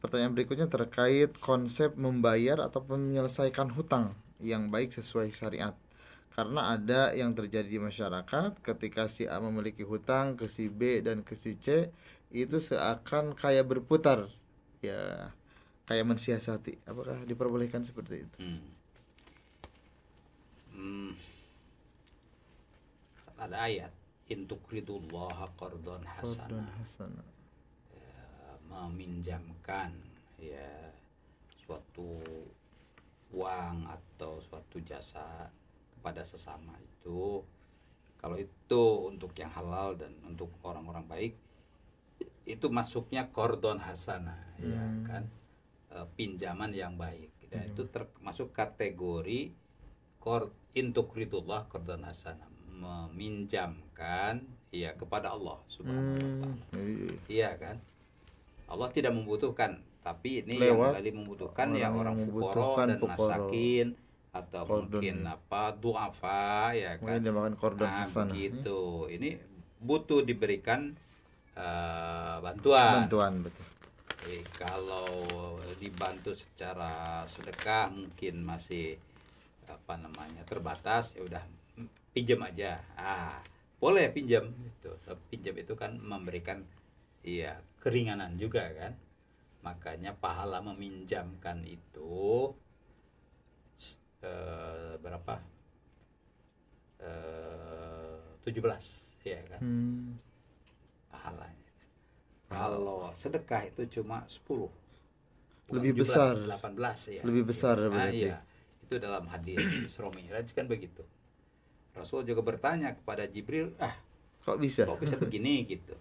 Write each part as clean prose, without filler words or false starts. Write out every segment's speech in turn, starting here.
Pertanyaan berikutnya terkait konsep membayar atau menyelesaikan hutang yang baik sesuai syariat. Karena ada yang terjadi di masyarakat ketika si A memiliki hutang ke si B dan ke si C, itu seakan kayak berputar, ya kayak mensiasati. Apakah diperbolehkan seperti itu? Ada ayat intukridullaha qardon Qardun hasanah, hasanah. meminjamkan ya suatu uang atau suatu jasa kepada sesama itu, kalau itu untuk yang halal dan untuk orang-orang baik, itu masuknya qardon hasanah, ya kan, pinjaman yang baik, dan itu termasuk kategori intukridullah qardon hasanah, meminjamkan ya kepada Allah Subhanahu wa taala. Iya kan? Allah tidak membutuhkan, tapi ini Lewat yang kali membutuhkan ya orang orang yang fukoro membutuhkan, dan fukoro. masakin, atau Qardun, mungkin apa duafa, ya kan. mungkin dinamakan qardun Nah, hasanah. begitu. Ini butuh diberikan bantuan. Betul. Kalau dibantu secara sedekah mungkin masih terbatas, ya udah pinjam aja. Boleh pinjam itu. Pinjam itu kan memberikan ya keringanan juga kan. Makanya pahala meminjamkan itu berapa? 17 ya kan. Pahalanya. Kalau sedekah itu cuma 10. Lebih 17, besar. 18 ya. Lebih besar berarti. Iya. Itu dalam hadis Isra Mi'raj kan begitu. Rasul juga bertanya kepada Jibril, Kok bisa begini gitu?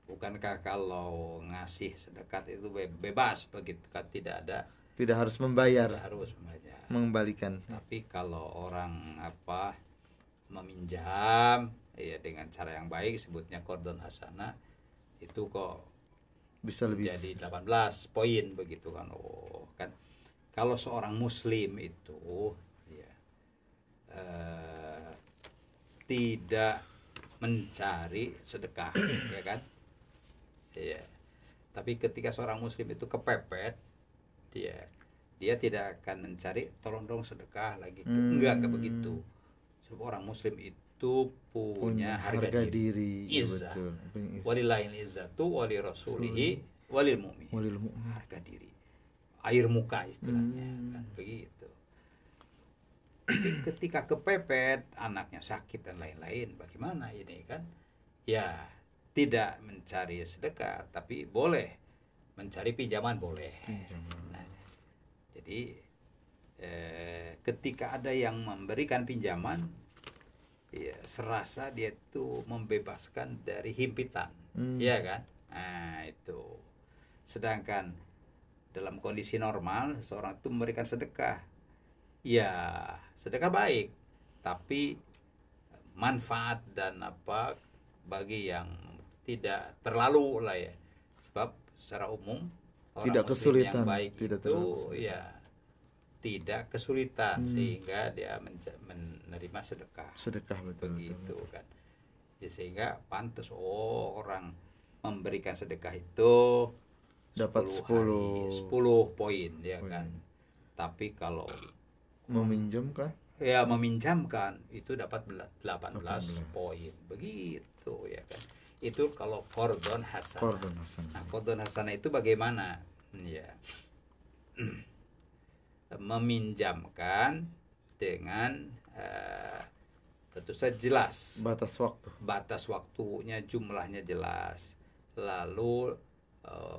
Bukankah kalau ngasih sedekah itu bebas begitu kan, tidak harus membayar, mengembalikan. Tapi kalau orang meminjam ya dengan cara yang baik, sebutnya qardon hasanah, itu kok bisa lebih jadi 18 poin begitu kan. Kan kalau seorang muslim itu ya tidak mencari sedekah ya kan. Iya. Tapi ketika seorang muslim itu kepepet, dia tidak akan mencari tolong dong sedekah lagi. Enggak begitu. Seorang muslim itu punya harga diri. Izzah. Walillahil izzatu wali rasulihi walil mu'min. Harga diri. Air muka istilahnya kan begitu. Tapi ketika kepepet, anaknya sakit dan lain-lain, bagaimana ini kan? Ya, tidak mencari sedekah, tapi boleh mencari pinjaman, boleh. Nah, jadi ketika ada yang memberikan pinjaman, ya serasa dia itu membebaskan dari himpitan, ya kan? Nah itu. Sedangkan dalam kondisi normal, seorang itu memberikan sedekah, ya sedekah baik, tapi manfaat dan bagi yang tidak terlalu lah ya, sebab secara umum orang tidak kesulitan, yang baik tidak itu ya tidak kesulitan, sehingga dia menerima sedekah begitu kan ya, sehingga pantas orang memberikan sedekah itu dapat 10 poin ya kan. Tapi kalau meminjamkan itu dapat 18 poin begitu ya kan. Itu kalau qardon hasanah. Nah, qardon hasanah itu bagaimana? Ya. Meminjamkan dengan tentu saja jelas batas waktunya, jumlahnya jelas, lalu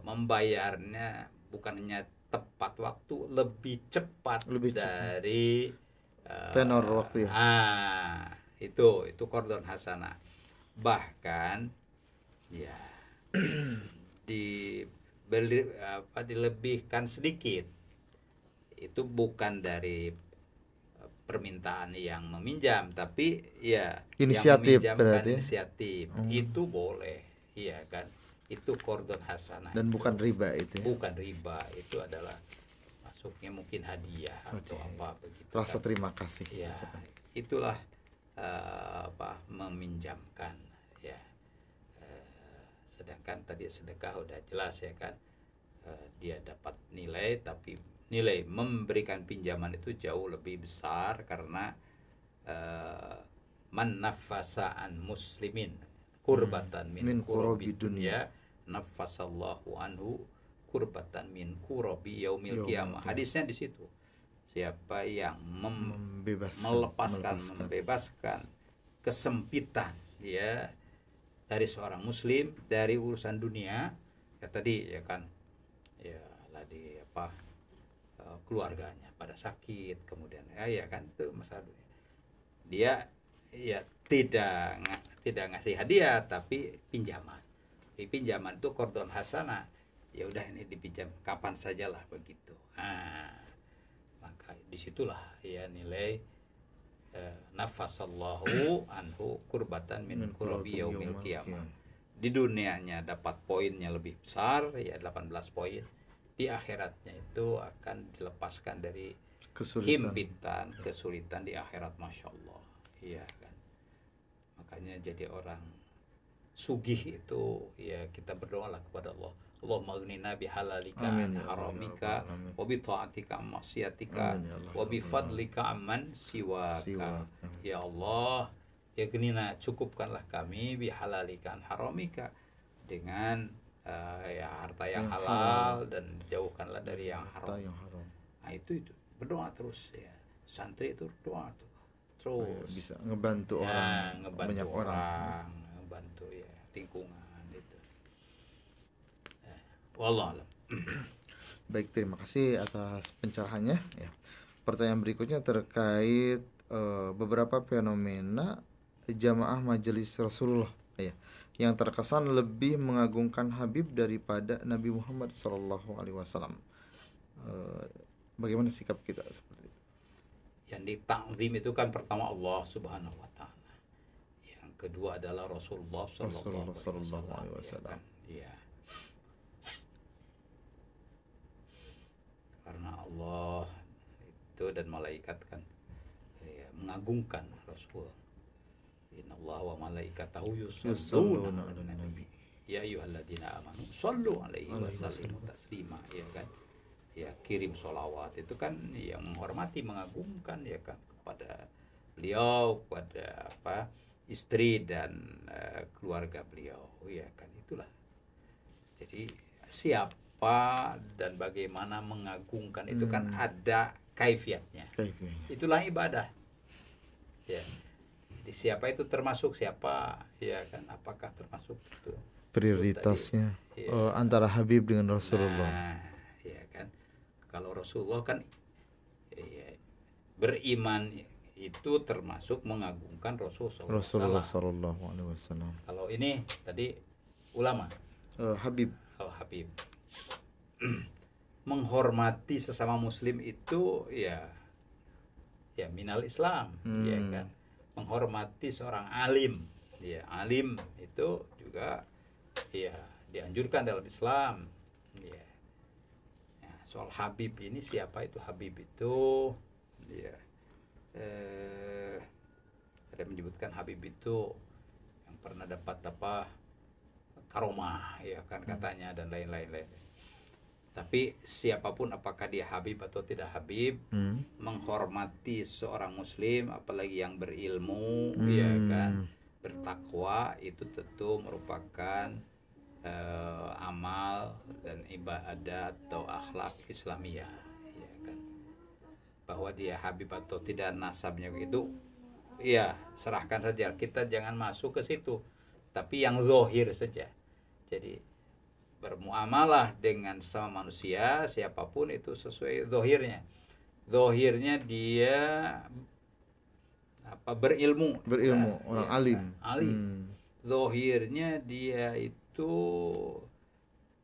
membayarnya bukan hanya tepat waktu, lebih cepat dari tenor waktu ya. Itu qardon hasanah. Bahkan ya dilebihkan sedikit. Itu bukan dari permintaan yang meminjam, tapi ya inisiatif, yang meminjamkan inisiatif. Itu boleh, iya kan? Itu qardon hasanah. Dan bukan riba itu ya? Bukan riba, itu adalah masuknya mungkin hadiah atau apa begitu. Rasa terima kasih. Ya, itulah meminjamkan ya. Sedangkan tadi sedekah udah jelas ya kan. dia dapat nilai, tapi nilai memberikan pinjaman itu jauh lebih besar karena man nafasa an muslimin kurbatan min kurabi dunya nafasallahu anhu kurbatan min kurabi yaumil qiyamah. Hadisnya di situ. Siapa yang membebaskan kesempitan ya dari seorang muslim dari urusan dunia, ya tadi ya kan, ya lah di apa, keluarganya pada sakit, kemudian ya kan itu masalah dunia. Dia ya tidak ngasih hadiah tapi pinjaman. Di pinjaman itu qardon hasanah. Ya udah ini dipinjam kapan sajalah begitu. Nah, maka disitulah ya nilai nafasallahu anhu kurbatan min kurabi yaumil qiyamah. Di dunianya dapat poinnya lebih besar ya 18 poin. Di akhiratnya itu akan dilepaskan dari himpitan, kesulitan di akhirat, masya Allah. Iya kan. Makanya jadi orang sugih itu ya kita berdoalah kepada Allah. Allahumma aghnina bihalalika an haramika wa bi ta'atika an maksiatika wa bi fadlika amman siwaka. Ya Allah, ya ghnina, cukupkanlah kami bihalalika an haramika dengan ya harta yang halal dan jauhkanlah dari yang haram. Nah itu berdoa terus ya. Santri itu berdoa tuh. Terus bisa ngebantu orang, banyak orang, ngebantu ya lingkungan itu. Wallahualam. Baik, terima kasih atas pencerahannya ya. Pertanyaan berikutnya terkait beberapa fenomena jamaah majelis Rasulullah ya, yang terkesan lebih mengagungkan Habib daripada Nabi Muhammad SAW. Bagaimana sikap kita seperti itu? Yang ditakzim itu kan pertama Allah Subhanahu wa taala. Yang kedua adalah Rasulullah sallallahu alaihi wasallam. Ya. Karena Allah itu dan malaikat kan ya, mengagungkan Rasul. Innallaha wa malaikatahu yusholluna 'alan nabi. Ya ayyuhalladzina amanu shallu alaihi wa sallimu taslima, ya kan? Ya kirim sholawat itu kan yang menghormati, mengagungkan ya kan kepada beliau, kepada apa istri dan keluarga beliau, ya kan. Itulah. Jadi siapa dan bagaimana mengagungkan itu kan ada kaifiatnya. Itulah ibadah. Ya. Jadi siapa itu termasuk siapa, ya kan? Apakah termasuk itu prioritasnya antara Habib dengan Rasulullah? Nah, ya kan. Kalau Rasulullah kan ya, beriman itu termasuk mengagungkan Rasulullah Sallallahu Alaihi Wasallam. Kalau ini tadi ulama, Habib. Habib. Menghormati sesama Muslim itu ya minal Islam, ya kan. Menghormati seorang alim, ya alim itu juga ya dianjurkan dalam Islam, ya. Soal Habib ini, siapa itu Habib itu ya ada menyebutkan Habib itu yang pernah dapat apa karomah ya kan katanya dan lain-lain. Tapi siapapun apakah dia Habib atau tidak Habib, menghormati seorang Muslim apalagi yang berilmu ya kan, bertakwa, itu tentu merupakan amal dan ibadah atau akhlak Islamiyah, ya kan. Bahwa dia Habib atau tidak nasabnya begitu, ya serahkan saja, kita jangan masuk ke situ, tapi yang zahir saja. Jadi bermuamalah dengan sama manusia siapapun itu sesuai zahirnya. Zahirnya dia berilmu, orang ya, alim. Zahirnya dia itu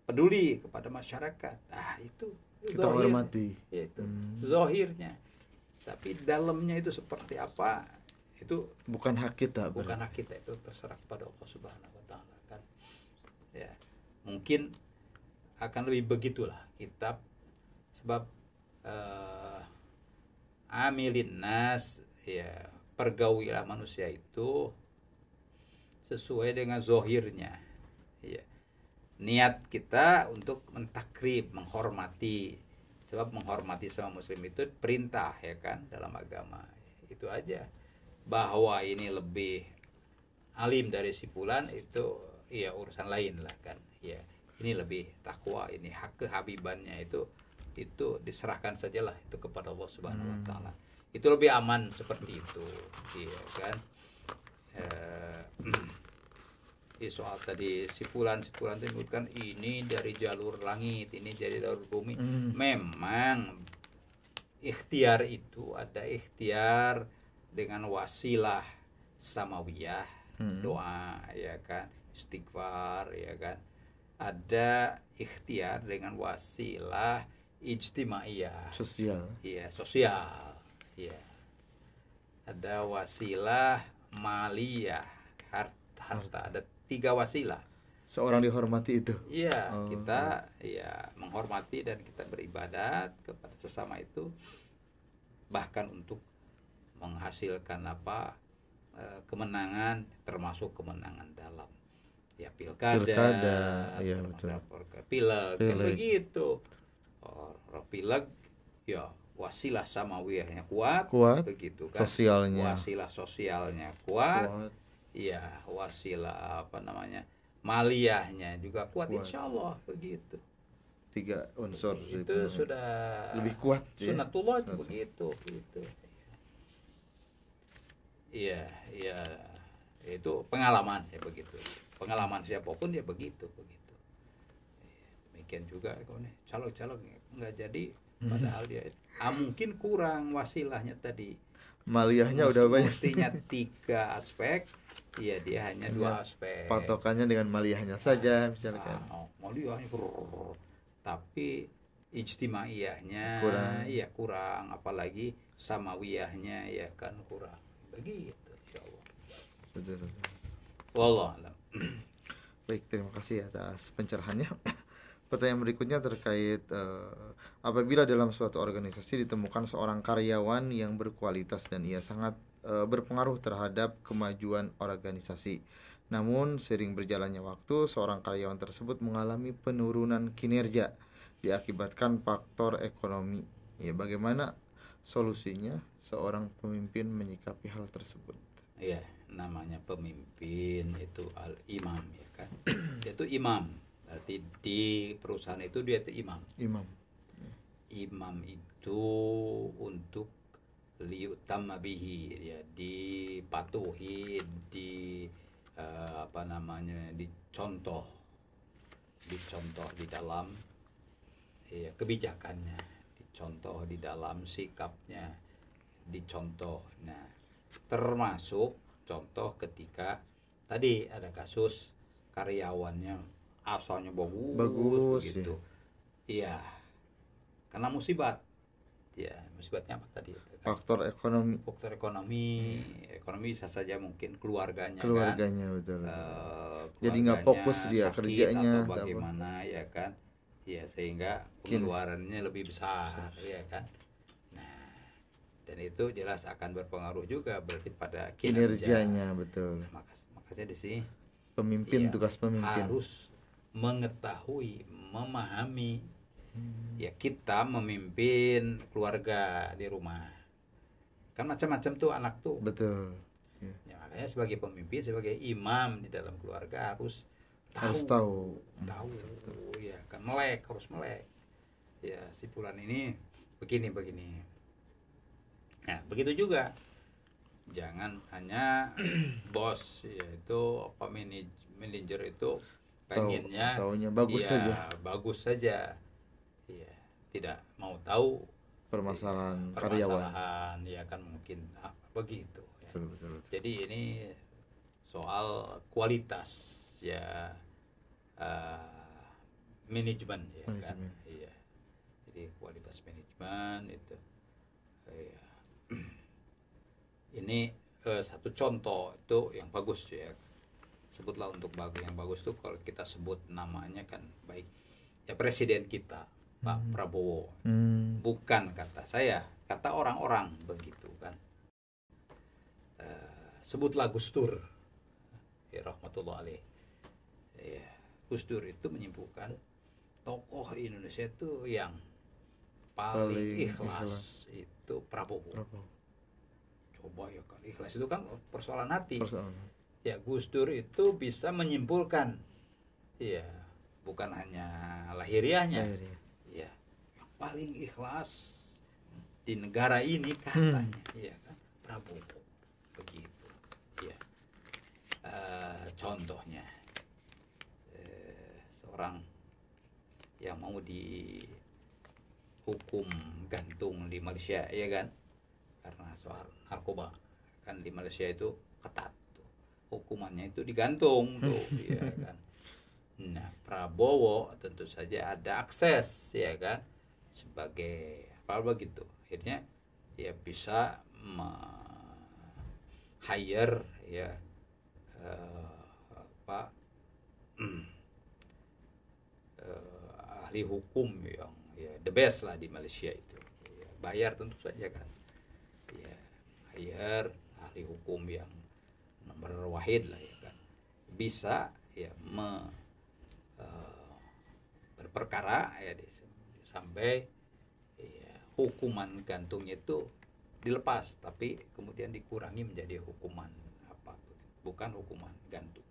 peduli kepada masyarakat. Itu kita hormati. Itu zahirnya. Tapi dalamnya itu seperti apa? Itu bukan hak kita. Bukan hak kita, itu terserah kepada Allah Subhanahu wa taala kan. Ya. Mungkin akan lebih begitulah kitab, sebab amilin nas, ya pergaulilah manusia itu sesuai dengan zahirnya, ya. niat kita untuk mentakrib, menghormati, sebab menghormati sama muslim itu perintah ya kan dalam agama. Itu aja. Bahwa ini lebih alim dari si fulan itu ya urusan lain lah kan. Ya, ini lebih takwa, ini hak kehabibannya itu diserahkan sajalah itu kepada Allah Subhanahu wa taala. Itu lebih aman seperti itu. Iya kan? Soal tadi si fulan menyebutkan ini dari jalur langit, ini dari jalur bumi. Memang ikhtiar itu ada ikhtiar dengan wasilah samawiyah, doa ya kan, istighfar ya kan. Ada ikhtiar dengan wasilah ijtimaiyah, sosial. Iya, sosial. Iya. Ada wasilah maliyah, harta. Ada 3 wasilah. Seorang dihormati itu. Iya, kita ya menghormati dan kita beribadat kepada sesama itu, bahkan untuk menghasilkan kemenangan, termasuk kemenangan dalam ya pilkada iya betul. Pileg kan begitu. Pileg ya wasilah samawiyahnya kuat begitu kan. Sosialnya. Wasilah sosialnya kuat. Iya, wasilah maliyahnya juga kuat. Insyaallah begitu. 3 unsur itu sudah lebih kuat. Sunnatullah ya? Begitu gitu. Iya, itu pengalaman ya begitu. Pengalaman siapapun ya begitu. Demikian juga kalau nih calon nggak jadi, padahal dia mungkin kurang wasilahnya tadi. Maliyahnya udah banyak. Mestinya 3 aspek, iya dia hanya 2 aspek. Patokannya dengan maliyahnya saja misalkan. Maliyahnya tapi ijtimaiyahnya kurang, apalagi samawiyahnya ya kan kurang. Begitu insyaallah. Betul. Wallah alam. Baik, terima kasih atas pencerahannya. Pertanyaan berikutnya terkait apabila dalam suatu organisasi ditemukan seorang karyawan yang berkualitas dan ia sangat berpengaruh terhadap kemajuan organisasi. Namun sering berjalannya waktu, seorang karyawan tersebut mengalami penurunan kinerja diakibatkan faktor ekonomi. Ya, bagaimana solusinya seorang pemimpin menyikapi hal tersebut? Iya, namanya pemimpin itu al-imam ya kan. Dia itu imam. Berarti di perusahaan itu dia itu imam. Imam itu untuk liyutamma bihi, ya dipatuhi, dicontoh di dalam ya, kebijakannya, dicontoh di dalam sikapnya, dicontoh. Nah, termasuk contoh ketika tadi ada kasus karyawannya asalnya bagus gitu. Iya. Karena musibat. Ya, musibatnya apa tadi? Faktor ekonomi. Ekonomi bisa saja mungkin keluarganya kan. Betul. Jadi nggak fokus dia kerjanya atau bagaimana ya kan. Ya, sehingga pengeluarannya lebih besar ya kan. Dan itu jelas akan berpengaruh juga berarti pada kinerjanya betul. Nah, makanya di sini pemimpin, tugas pemimpin harus mengetahui, memahami ya kita memimpin keluarga di rumah. Kan macam-macam tuh anak tuh. Betul. Ya, makanya sebagai pemimpin, sebagai imam di dalam keluarga harus tahu ya kan, harus melek. Ya, si fulan ini begini. Nah, begitu juga. Jangan hanya bos yaitu manajer itu pengennya taunya bagus saja. Iya, tidak mau tahu permasalahan karyawan. Ya kan mungkin begitu ya. Betul. Jadi ini soal kualitas ya manajemen ya kan. Iya. Jadi kualitas manajemen itu ya. Ini satu contoh itu yang bagus ya. Sebutlah untuk yang bagus tuh kalau kita sebut namanya kan baik. Ya presiden kita Pak Prabowo. Bukan kata saya, kata orang-orang begitu kan. Sebutlah Gus Dur. Ya rahmatullah alaih. Ya, Gus Dur itu menyimpulkan tokoh Indonesia itu yang Paling paling ikhlas. ikhlas itu Prabowo. Prabowo. Coba ya kan, ikhlas itu kan persoalan hati. Persoalan. Ya, Gus Dur itu bisa menyimpulkan, ya bukan hanya lahiriahnya, Lahirnya. ya yang paling ikhlas di negara ini katanya, ya kan Prabowo begitu. Ya, contohnya seorang yang mau dihukum gantung di Malaysia, ya kan, karena soal narkoba kan di Malaysia itu ketat tuh. Hukumannya itu digantung tuh, ya kan. Nah, Prabowo tentu saja ada akses, ya kan, sebagai apa begitu. Akhirnya dia bisa hire ya apa ahli hukum yang ya the best lah di Malaysia itu. Ya, bayar tentu saja kan. Ya, hire ahli hukum yang nomor wahid lah, ya kan. Bisa ya berperkara ya sampai ya, hukuman gantungnya itu dilepas, tapi kemudian dikurangi menjadi hukuman apa, bukan hukuman gantung.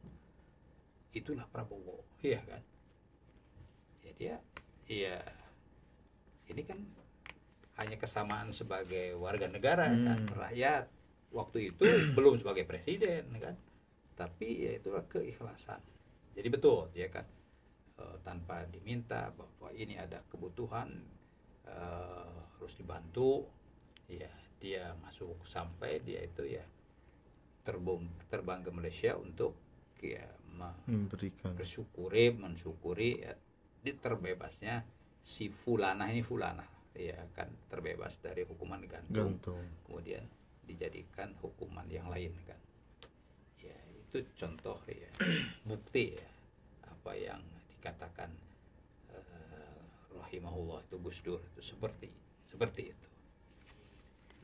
Itulah Prabowo, iya kan. Ya dia, ya ini kan hanya kesamaan sebagai warga negara kan, rakyat. Waktu itu belum sebagai presiden kan, tapi ya itulah keikhlasan. Jadi betul ya kan, tanpa diminta bahwa ini ada kebutuhan harus dibantu, ya dia masuk sampai dia itu ya terbang ke Malaysia untuk ya Memberikan. mensyukuri ya, terbebasnya si Fulana ya kan, terbebas dari hukuman gantung. Kemudian dijadikan hukuman yang lain kan. Ya itu contoh ya bukti ya apa yang dikatakan rahimahullah itu Gus Dur itu seperti itu.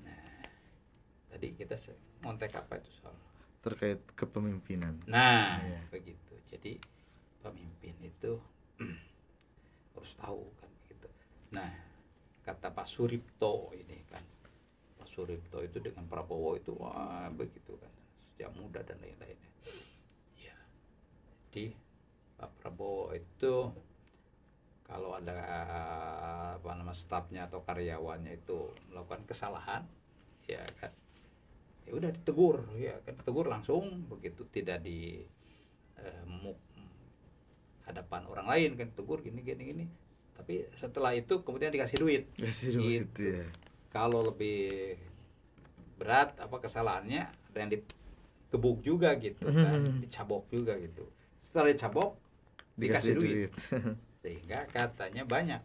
Nah, tadi kita ngontek apa itu soal Terkait kepemimpinan. Nah, begitu. Jadi pemimpin itu harus tahu kan begitu. Nah, kata Pak Suripto ini kan, Pak Suripto itu dengan Prabowo itu wah begitu kan, sejak muda dan lain-lainnya. Ya, jadi Pak Prabowo itu kalau ada apa nama stafnya atau karyawannya itu melakukan kesalahan, ya kan, ya udah ditegur, ya kan, ditegur langsung begitu, tidak di hadapan orang lain kan, tegur gini tapi setelah itu kemudian dikasih duit gitu. Ya. Kalau lebih berat apa kesalahannya, ada yang digebuk juga gitu kan, dicabok juga gitu. Setelah dicabok dikasih duit. Sehingga katanya banyak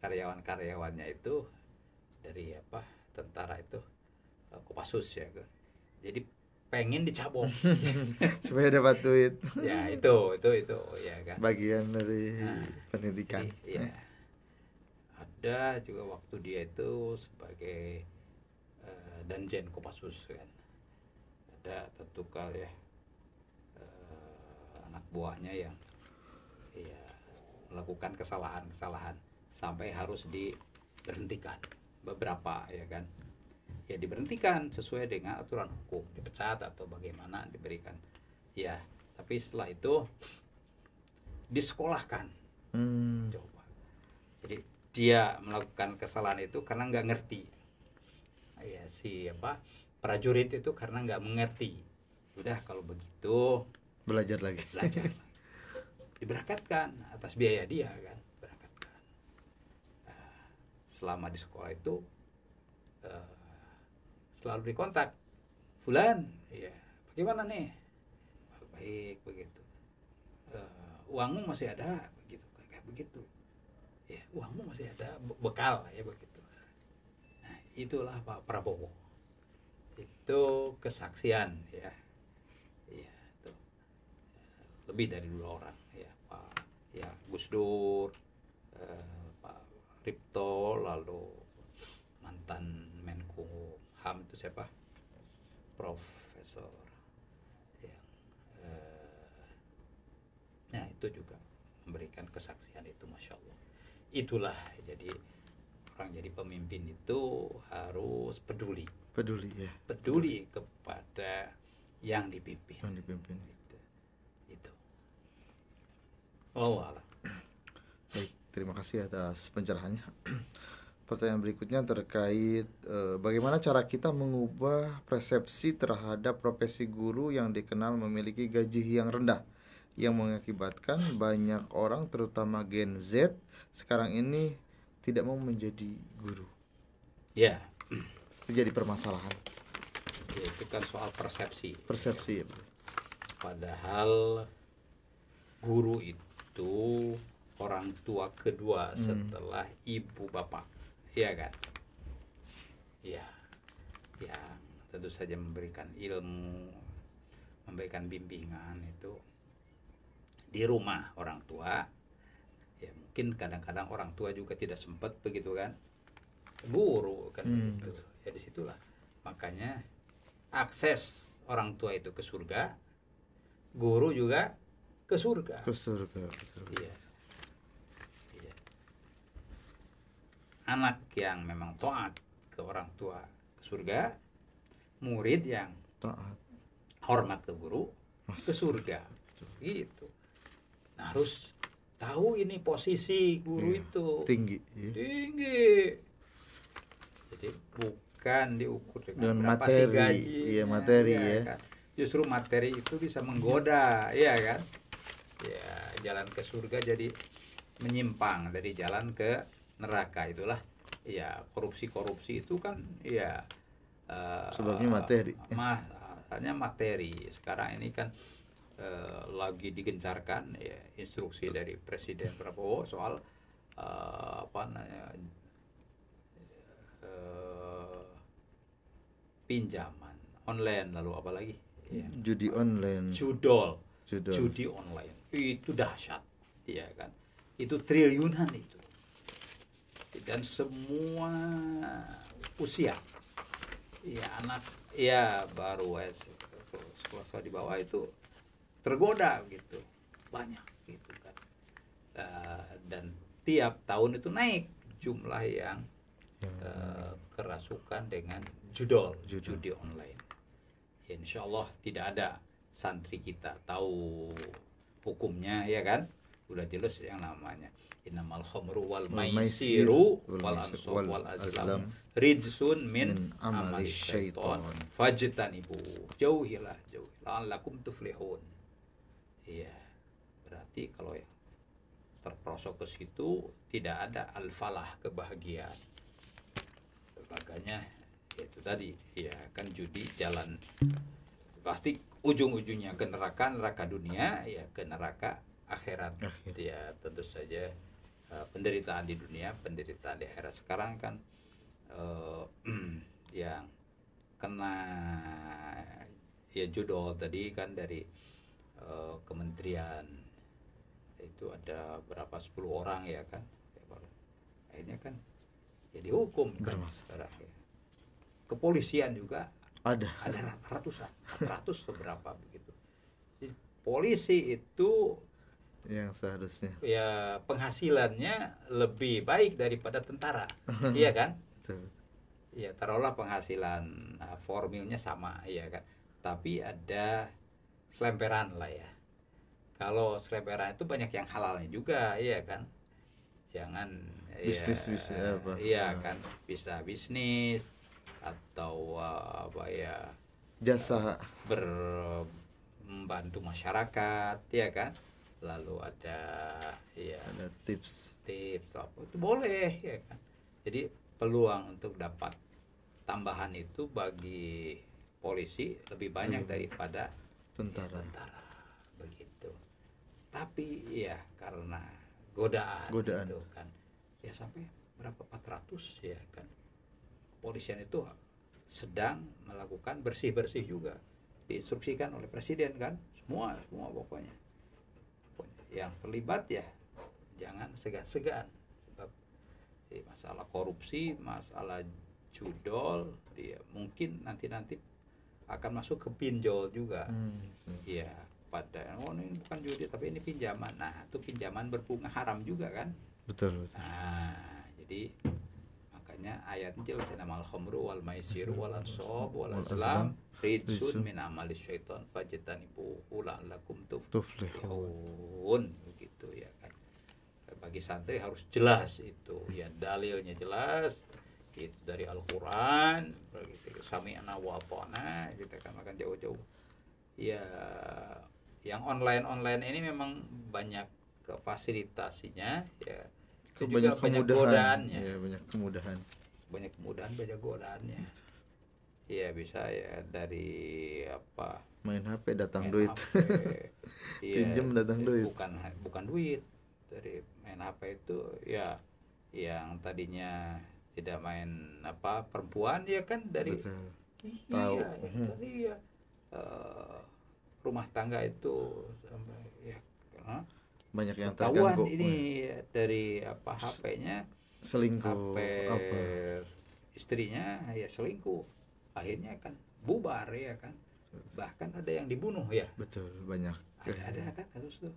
karyawan-karyawannya itu dari apa tentara itu Kopassus ya kan, jadi pengen dicabok supaya dapat duit. Ya itu ya kan, bagian dari pendidikan. Jadi, ya ada juga waktu dia itu sebagai Danjen Kopassus kan, ada satu kali ya anak buahnya yang ya melakukan kesalahan sampai harus diberhentikan beberapa, ya kan. Ya diberhentikan sesuai dengan aturan hukum, dipecat atau bagaimana, diberikan ya, tapi setelah itu disekolahkan. Coba, jadi dia melakukan kesalahan itu karena nggak ngerti, ya si apa prajurit itu karena nggak mengerti. Udah kalau begitu belajar lagi. Diberangkatkan atas biaya dia kan, berangkatkan. Selama di sekolah itu selalu dikontak, Fulan, ya bagaimana nih, baik begitu, uangmu masih ada begitu, kayak begitu, ya uangmu masih ada, bekal ya begitu. Nah itulah Pak Prabowo, itu kesaksian ya itu lebih dari 2 orang ya, Pak ya Gus Dur, Pak Ripto, lalu mantan Menko HAM itu siapa, Profesor yang nah itu juga memberikan kesaksian itu, masya Allah. Itulah jadi orang jadi pemimpin itu harus peduli ya. peduli kepada yang dipimpin. Itu. Oh Allah. Baik, terima kasih atas pencerahannya. Pertanyaan berikutnya terkait bagaimana cara kita mengubah persepsi terhadap profesi guru yang dikenal memiliki gaji yang rendah, yang mengakibatkan banyak orang terutama Gen Z sekarang ini tidak mau menjadi guru. Ya. Itu jadi permasalahan. Ya, itu kan soal persepsi. Ya. Padahal guru itu orang tua kedua setelah ibu bapak. Iya kan? Ya, yang tentu saja memberikan ilmu, memberikan bimbingan itu di rumah orang tua. Ya mungkin kadang-kadang orang tua juga tidak sempat begitu kan, guru kan begitu. Ya disitulah makanya akses orang tua itu ke surga, guru juga ke surga. Betul. Iya. Anak yang memang taat ke orang tua ke surga, murid yang taat hormat ke guru ke surga. Gitu. Nah, harus tahu ini posisi guru itu tinggi. Jadi bukan diukur dengan berapa materi, sih gaji. materi Kan? Justru materi itu bisa menggoda, ya kan? Ya, jalan ke surga jadi menyimpang dari jalan ke neraka. Itulah ya, korupsi itu kan ya sebabnya materi. Masalahnya materi. Sekarang ini kan lagi digencarkan ya, instruksi dari Presiden Prabowo soal pinjaman online, lalu apa lagi ya, judi online, judi online itu dahsyat, ya kan, itu triliunan itu, dan semua usia ya, anak ya baru sekolah di bawah itu tergoda gitu, banyak gitu kan. Dan tiap tahun itu naik jumlah yang kerasukan dengan judi online. Ya, insya Allah tidak ada santri kita tahu hukumnya, ya kan, udah jelas yang namanya innamal khamru wal maisiru wal ansab wal azlam rijsun min amali syaiton fajtanibu, jauhilah la'allakum tuflihun. Iya, berarti kalau yang terperosok ke situ tidak ada al-falah, kebahagiaan. Makanya itu tadi ya kan, judi jalan pasti ujung-ujungnya ke neraka dunia ya, ke neraka akhirat. Ya tentu saja penderitaan di dunia, penderitaan di akhirat. Sekarang kan yang kena ya judol tadi kan dari kementerian itu ada berapa 10 orang ya kan, akhirnya kan ya dihukum kan sekarang ya. Kepolisian juga ada ratusan, 400 beberapa begitu. Jadi, polisi itu yang seharusnya ya penghasilannya lebih baik daripada tentara. Iya kan? Betul. Ya taruhlah penghasilan formilnya sama, ya kan, tapi ada selemperan lah ya. Kalau selemperan itu banyak yang halalnya juga, iya kan, jangan bisnis apa, iya kan, bisa bisnis atau apa ya, jasa membantu masyarakat, ya kan, lalu ada tips apa itu boleh, ya kan. Jadi peluang untuk dapat tambahan itu bagi polisi lebih banyak daripada tentara begitu. Tapi ya karena godaan itu kan ya sampai berapa 400 ya kan, kepolisian itu sedang melakukan bersih juga, diinstruksikan oleh presiden kan, semua pokoknya yang terlibat ya jangan segan-segan, sebab masalah korupsi, masalah judol dia mungkin nanti akan masuk ke pinjol juga. Ya kepada oh ini bukan judi tapi ini pinjaman. Nah, itu pinjaman berbunga haram juga kan. Betul. Nah, jadi makanya ayat jelas nama al-khamru wal maisir wal ansab wal azlam ridsun min amali syaitan fajtanibuhu la'allakum tuflihun begitu ya kan. Bagi santri harus jelas itu ya, dalilnya jelas itu dari Al-Qur'an begitu, sami'na wa ata'na kita kan makan jauh-jauh ya. Yang online ini memang banyak fasilitasinya ya, Banyak godaannya ya, banyak kemudahan banyak godaannya ya. Bisa ya dari apa, main HP datang main duit. ya, Pinjem datang duit. bukan duit. Dari main HP itu ya yang tadinya tidak main apa perempuan ya kan, dari Betul. iya, Tahu. tadi ya rumah tangga itu sampai ya karena Banyak yang ketahuan terganggu. ini ya, dari apa HP-nya Selingkuh HP apa? istrinya ya selingkuh, akhirnya kan bubar ya kan, bahkan ada yang dibunuh ya. Betul, banyak Ada kan kasus tuh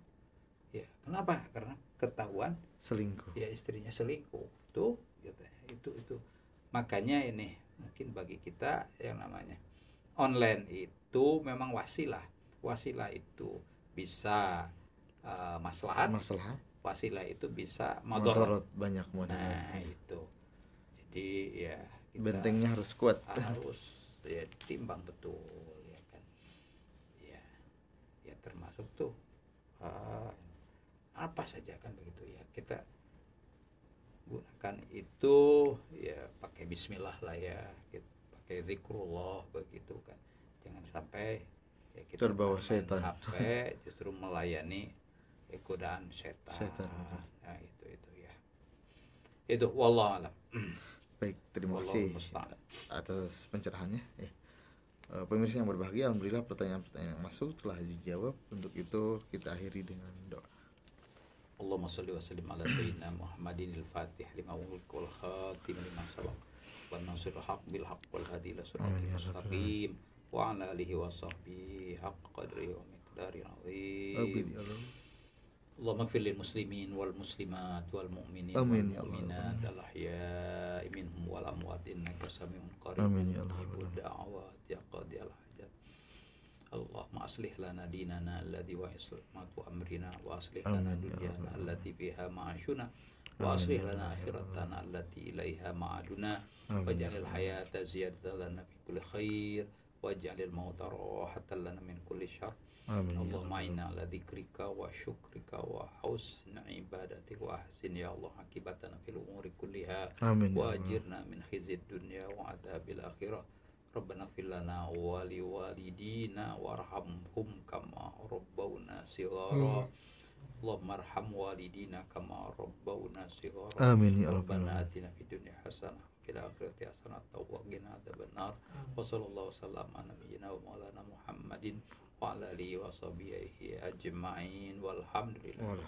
ya. Kenapa? Karena ketahuan selingkuh. ya istrinya selingkuh tuh gitu. Itu makanya ini mungkin bagi kita yang namanya online itu memang wasilah itu bisa maslahat, wasilah itu bisa madharat. Banyak modal. Nah itu jadi ya kita Bentengnya harus kuat. harus ya timbang betul ya kan ya termasuk tuh apa saja kan begitu ya, kita gunakan itu ya pakai bismillah lah ya, pakai zikrullah begitu kan, jangan sampai ya kita Terbawa main setan. HP justru melayani godaan setan. Nah itu ya itu wallahu alam. Baik, terima Wallahu kasih musta'an. atas pencerahannya ya. Pemirsa yang berbahagia, alhamdulillah pertanyaan-pertanyaan yang masuk telah dijawab. Untuk itu kita akhiri dengan doa. Allahumma shalli wa sallim ala sayyidina Muhammadin al-Fatih lima ulul wal khatim lima sabaq wan nasir haq bil haq wal hadi ila siratal mustaqim wa ala alihi wa sahbihi haqq qadri wa miqdari azim. Allahumma ighfir lil muslimin wal muslimat wal mu'minin wal mu'minat al ahya'i minhum wal amwat innaka samiun qarib mujibud da'awat ya qadi al hajat. Allahumma aslih lana dinana alladhi wa islamatu amrina wa aslih lana dunyana allati fiha ma'ashuna wa aslih lana akhiratana allati ilaiha ma'aduna waj'alil hayata ziyadatan lana fi kulli khair waj'alil mauta rahatan lana min kulli syarr. Allahumma inna ala dzikrika wa syukrika wa husni ibadatik wa ahsin ya Allah akibatana fil umuri kulliha wa ajirna min khizyid dunya wa adzabil akhirah. Rabbana ighfir lana wa li walidina warhamhum kama rabbawna shighara. Allahumma arham walidina kama rabbawna shighara. Amin ya Rabbana atina fid dunya hasanah fil akhirati hasanah wa qina adzabannar. Wa sallallahu wasallam ala nabiyyina wa maulana Muhammadin wa ala alihi wa sahbihi ajma'in walhamdulillah.